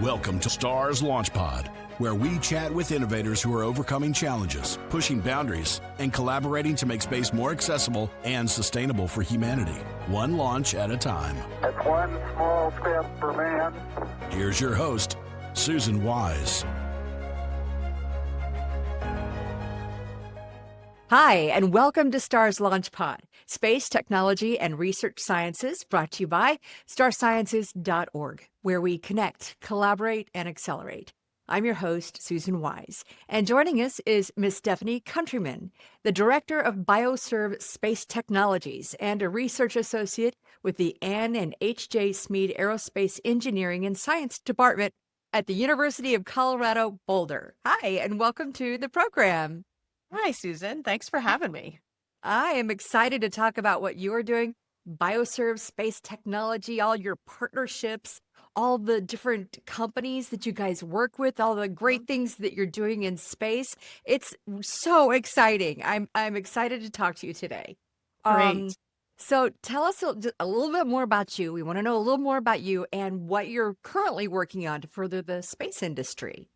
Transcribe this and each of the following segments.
Welcome to STARS Launch Pod, where we chat with innovators who are overcoming challenges, pushing boundaries, and collaborating to make space more accessible and sustainable for humanity, one launch at a time. It's one small step for man. Here's your host, Susan Wise. Hi, and welcome to STARS Launch Pod, Space Technology and Research Sciences, brought to you by starsciences.org, where we connect, collaborate, and accelerate. I'm your host, Susan Wise, and joining us is Ms. Stephanie Countryman, the Director of BioServe Space Technologies and a Research Associate with the Ann and H.J. Smead Aerospace Engineering and Science Department at the University of Colorado, Boulder. Hi, and welcome to the program. Hi, Susan. Thanks for having me. I am excited to talk about what you're doing, BioServe Space Technology, all your partnerships, all the different companies that you guys work with, all the great things that you're doing in space. It's so exciting. I'm excited to talk to you today. Great. So tell us a little bit more about you. We want to know a little more about you and what you're currently working on to further the space industry.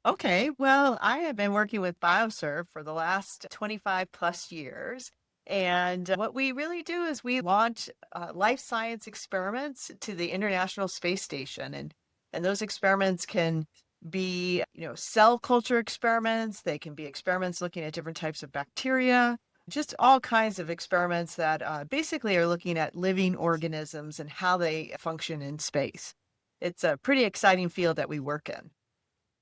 Okay. Well, I have been working with BioServe for the last 25 plus years. And what we really do is we launch life science experiments to the International Space Station. And those experiments can be, cell culture experiments. They can be experiments looking at different types of bacteria, just all kinds of experiments that basically are looking at living organisms and how they function in space. It's a pretty exciting field that we work in.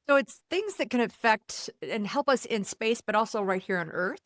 So it's things that can affect and help us in space, but also right here on Earth.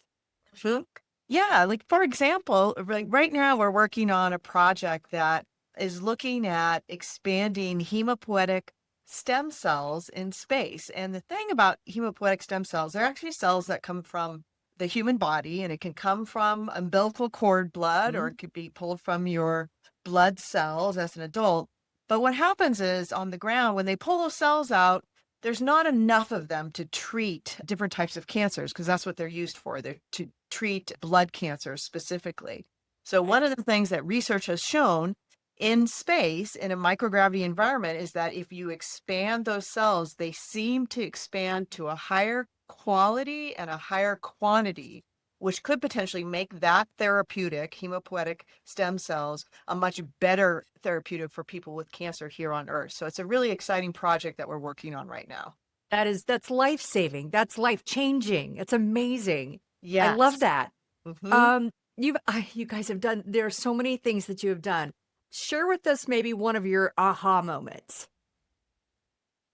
Yeah, like for example, right now we're working on a project that is looking at expanding hematopoietic stem cells in space. And the thing about hematopoietic stem cells, they're actually cells that come from the human body, and it can come from umbilical cord blood, or it could be pulled from your blood cells as an adult. But what happens is on the ground, when they pull those cells out, there's not enough of them to treat different types of cancers, because that's what they're used for. They're to treat blood cancers specifically. So one of the things that research has shown in space, in a microgravity environment, is that if you expand those cells, they seem to expand to a higher quality and a higher quantity, which could potentially make that therapeutic, hematopoietic stem cells, a much better therapeutic for people with cancer here on Earth. So it's a really exciting project that we're working on right now. That's life-saving. That's life-changing. It's amazing. Yes. I love that. Mhm. You guys have done, there are so many things that you have done. Share with us maybe one of your aha moments.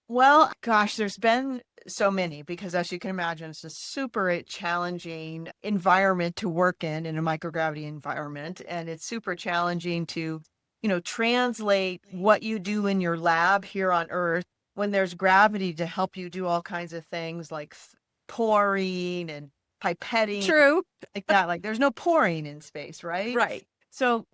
Well, gosh, there's been so many, because as you can imagine, it's a super challenging environment to work in a microgravity environment. And it's super challenging to, translate what you do in your lab here on Earth when there's gravity to help you do all kinds of things like pouring and pipetting. True. Like that. Like there's no pouring in space, right? Right. So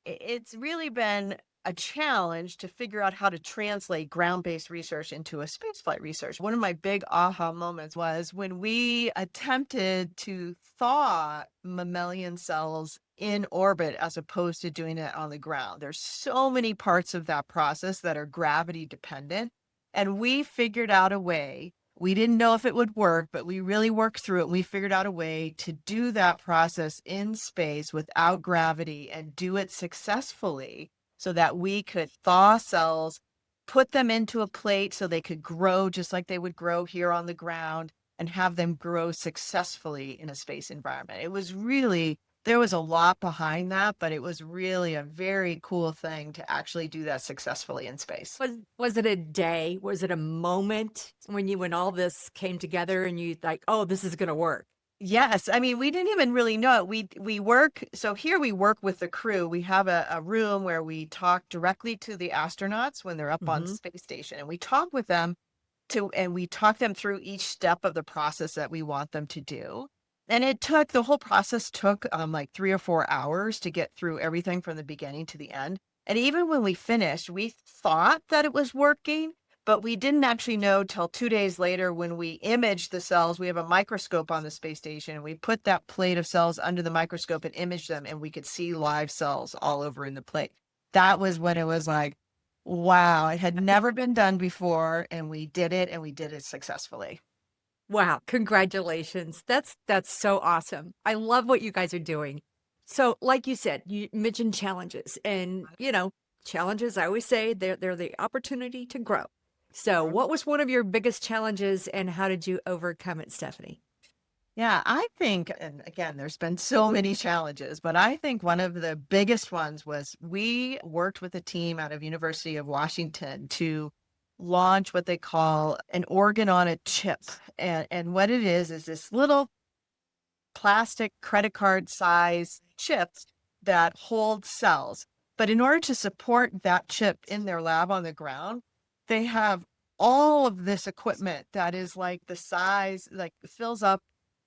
it's really been a challenge to figure out how to translate ground-based research into a spaceflight research. One of my big aha moments was when we attempted to thaw mammalian cells in orbit as opposed to doing it on the ground. There's so many parts of that process that are gravity dependent. And we figured out a way. We didn't know if it would work, but we really worked through it. And we figured out a way to do that process in space without gravity and do it successfully, so that we could thaw cells, put them into a plate so they could grow just like they would grow here on the ground, and have them grow successfully in a space environment. It was really, there was a lot behind that, but it was really a very cool thing to actually do that successfully in space. Was it a day? Was it a moment when all this came together and you like, oh, this is going to work? Yes. I mean, we didn't even really know it. We work, so here we work with the crew. We have a room where we talk directly to the astronauts when they're up on the space station, and we talk with them and we talk them through each step of the process that we want them to do. And the whole process took like 3 or 4 hours to get through everything from the beginning to the end. And even when we finished, we thought that it was working, but we didn't actually know till 2 days later when we imaged the cells. We have a microscope on the space station, and we put that plate of cells under the microscope and imaged them, and we could see live cells all over in the plate. That was when it was like, Wow, it had never been done before, and we did it, and we did it successfully. Wow, congratulations. That's so awesome. I love what you guys are doing. So, like you said, you mentioned challenges and, challenges, I always say they're the opportunity to grow. So, what was one of your biggest challenges and how did you overcome it, Stephanie? Yeah, I think, and again, there's been so many challenges, but I think one of the biggest ones was we worked with a team out of University of Washington to launch what they call an organ on a chip. And what it is this little plastic credit card size chip that holds cells. But in order to support that chip in their lab on the ground, they have all of this equipment that is like the size, like fills up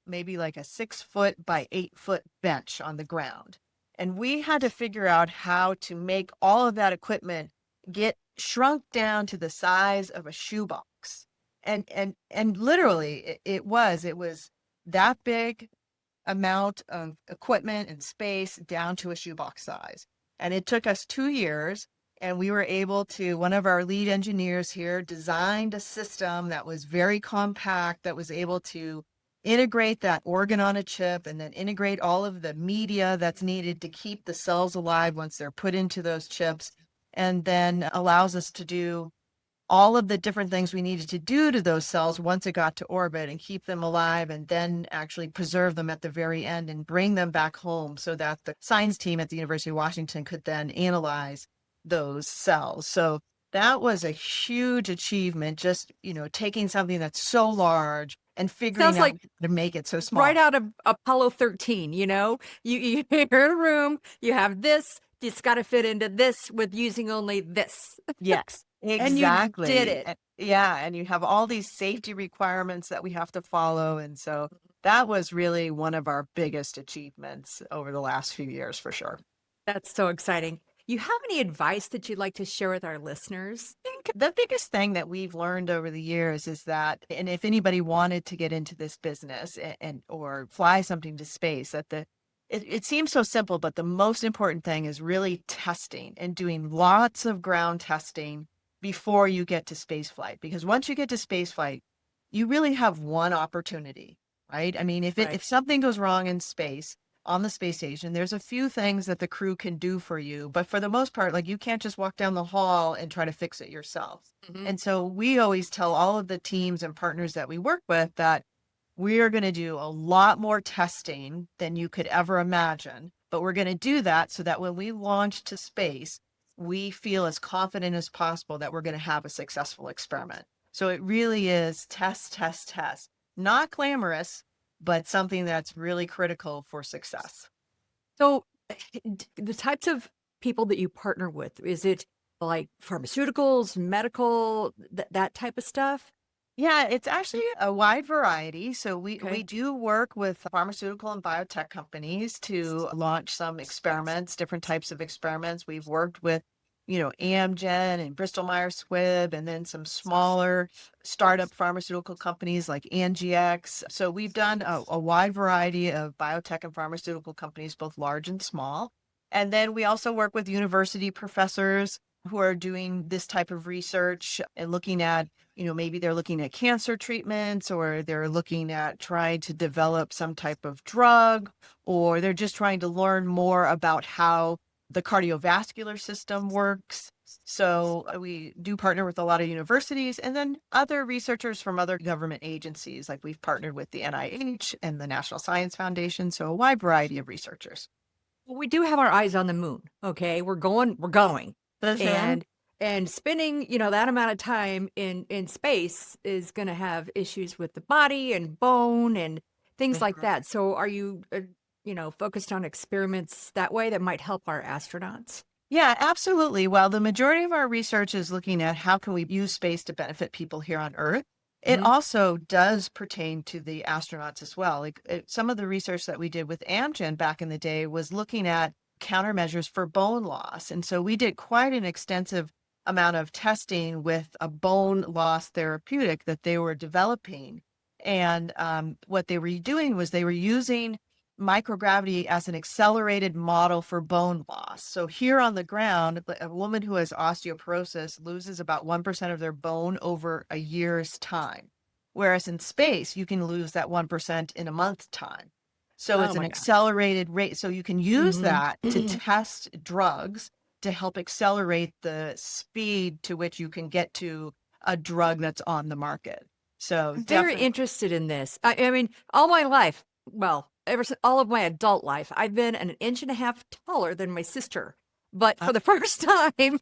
maybe like a 6 foot by 8 foot bench on the ground. And we had to figure out how to make all of that equipment get shrunk down to the size of a shoebox. And literally it was that big amount of equipment and space down to a shoebox size. And it took us 2 years. And we were able to, one of our lead engineers here designed a system that was very compact, that was able to integrate that organ on a chip and then integrate all of the media that's needed to keep the cells alive once they're put into those chips, and then allows us to do all of the different things we needed to do to those cells once it got to orbit and keep them alive and then actually preserve them at the very end and bring them back home so that the science team at the University of Washington could then analyze those cells. So that was a huge achievement, just, taking something that's so large and figuring Sounds out like how to make it so small. right out of Apollo 13, you're in a room, you have this, it's got to fit into this with using only this. Yes, And you did exactly. it. Yeah, and you have all these safety requirements that we have to follow. And so that was really one of our biggest achievements over the last few years, for sure. That's so exciting. You have any advice that you'd like to share with our listeners? I think the biggest thing that we've learned over the years is that, and if anybody wanted to get into this business and or fly something to space, that it seems so simple, but the most important thing is really testing and doing lots of ground testing before you get to space flight. Because once you get to space flight, you really have one opportunity, right? I mean, Right. if something goes wrong in space, on the space station, there's a few things that the crew can do for you, but for the most part, like, you can't just walk down the hall and try to fix it yourself. Mhm. And so we always tell all of the teams and partners that we work with that we are going to do a lot more testing than you could ever imagine, but we're going to do that so that when we launch to space, we feel as confident as possible that we're going to have a successful experiment. So it really is test, test, test. Not glamorous, but something that's really critical for success. So, the types of people that you partner with, is it like pharmaceuticals, medical, that type of stuff? Yeah, it's actually a wide variety. So we Okay. do work with pharmaceutical and biotech companies to launch some experiments, different types of experiments. We've worked with, Amgen and Bristol Myers Squibb, and then some smaller startup pharmaceutical companies like NGX. So we've done a wide variety of biotech and pharmaceutical companies, both large and small. And then we also work with university professors who are doing this type of research and looking at, maybe they're looking at cancer treatments, or they're looking at trying to develop some type of drug, or they're just trying to learn more about how the cardiovascular system works. So we do partner with a lot of universities and then other researchers from other government agencies. Like, we've partnered with the NIH and the National Science Foundation. So a wide variety of researchers. Well, we do have our eyes on the moon. Okay, we're going. Mhm. And spending, that amount of time in space is going to have issues with the body and bone and things like Mhm. that. So are you, focused on experiments that way that might help our astronauts? Yeah, absolutely. Well, the majority of our research is looking at how can we use space to benefit people here on Earth. It Mhm. also does pertain to the astronauts as well. Like, some of the research that we did with Amgen back in the day was looking at countermeasures for bone loss. And so we did quite an extensive amount of testing with a bone loss therapeutic that they were developing. And what they were doing was they were using microgravity as an accelerated model for bone loss. So here on the ground, a woman who has osteoporosis loses about 1% of their bone over a year's time. Whereas in space, you can lose that 1% in a month's time. So Oh it's an my God. accelerated rate. So you can use Mhm. that to test drugs to help accelerate the speed to which you can get to a drug that's on the market. So I'm very definitely. interested in this. I mean, all my life, well, ever since all of my adult life, I've been an inch and a half taller than my sister. But for the first time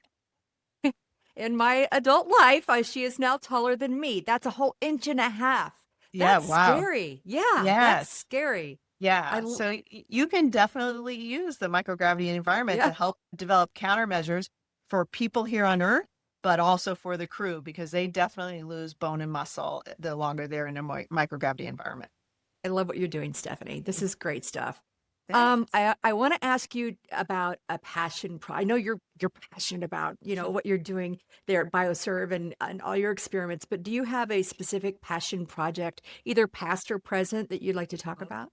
in my adult life, she is now taller than me. That's a whole inch and a half. Yeah, That's wow. scary. Yeah, that's Yes. scary. I, Yeah. l- So you can definitely use the microgravity environment yeah, to help develop countermeasures for people here on Earth, but also for the crew because they definitely lose bone and muscle the longer they're in a microgravity environment. I love what you're doing, Stephanie. This is great stuff. Thanks. I want to ask you about a I know you're passionate about, what you're doing there at BioServe and all your experiments, but do you have a specific passion project, either past or present, that you'd like to talk about?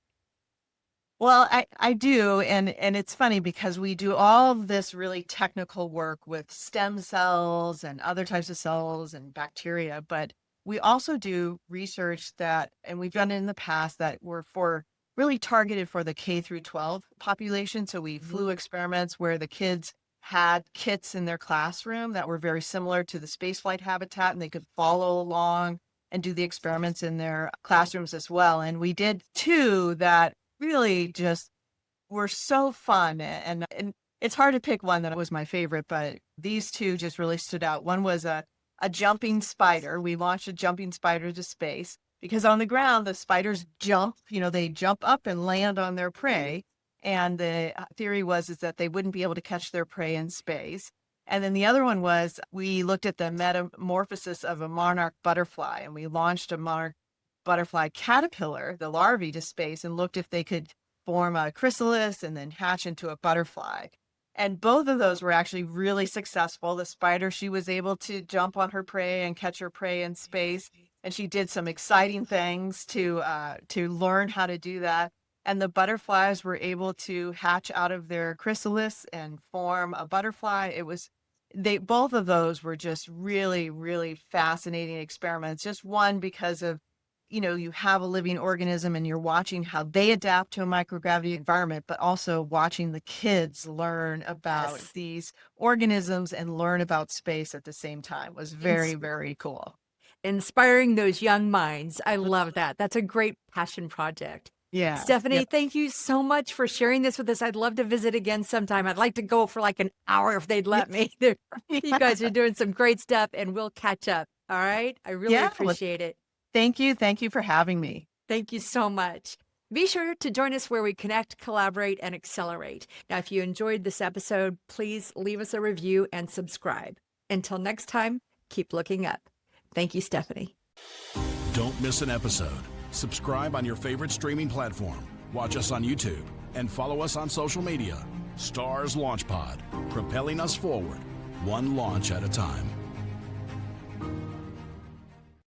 Well, I do, and it's funny because we do all of this really technical work with stem cells and other types of cells and bacteria, but we also do research that, and we've done it in the past that were for really targeted for the K through 12 population. So we Mhm. flew experiments where the kids had kits in their classroom that were very similar to the spaceflight habitat, and they could follow along and do the experiments in their classrooms as well. And we did two that really just were so fun and it's hard to pick one that was my favorite, but these two just really stood out. One was a jumping spider. We launched a jumping spider to space because on the ground the spiders jump, they jump up and land on their prey. And the theory is that they wouldn't be able to catch their prey in space. And then the other one was we looked at the metamorphosis of a monarch butterfly and we launched a monarch butterfly caterpillar, the larvae, to space and looked if they could form a chrysalis and then hatch into a butterfly. And both of those were actually really successful. The spider, she was able to jump on her prey and catch her prey in space. And she did some exciting things to learn how to do that. And the butterflies were able to hatch out of their chrysalis and form a butterfly. Both of those were just really, really fascinating experiments. Just one because of you have a living organism and you're watching how they adapt to a microgravity environment, but also watching the kids learn about Yes. these organisms and learn about space at the same time was very, Ins- very cool. Inspiring those young minds. I love that. That's a great passion project. Yeah. Stephanie, Yep. thank you so much for sharing this with us. I'd love to visit again sometime. I'd like to go for like an hour if they'd let me. You guys are doing some great stuff and we'll catch up. All right. I really Yeah. Well, appreciate it. thank you. Thank you for having me. Thank you so much. Be sure to join us where we connect, collaborate, and accelerate. Now, if you enjoyed this episode, please leave us a review and subscribe. Until next time, keep looking up. Thank you, Stephanie. Don't miss an episode. Subscribe on your favorite streaming platform. Watch us on YouTube and follow us on social media. Stars Launch Pod, propelling us forward, one launch at a time.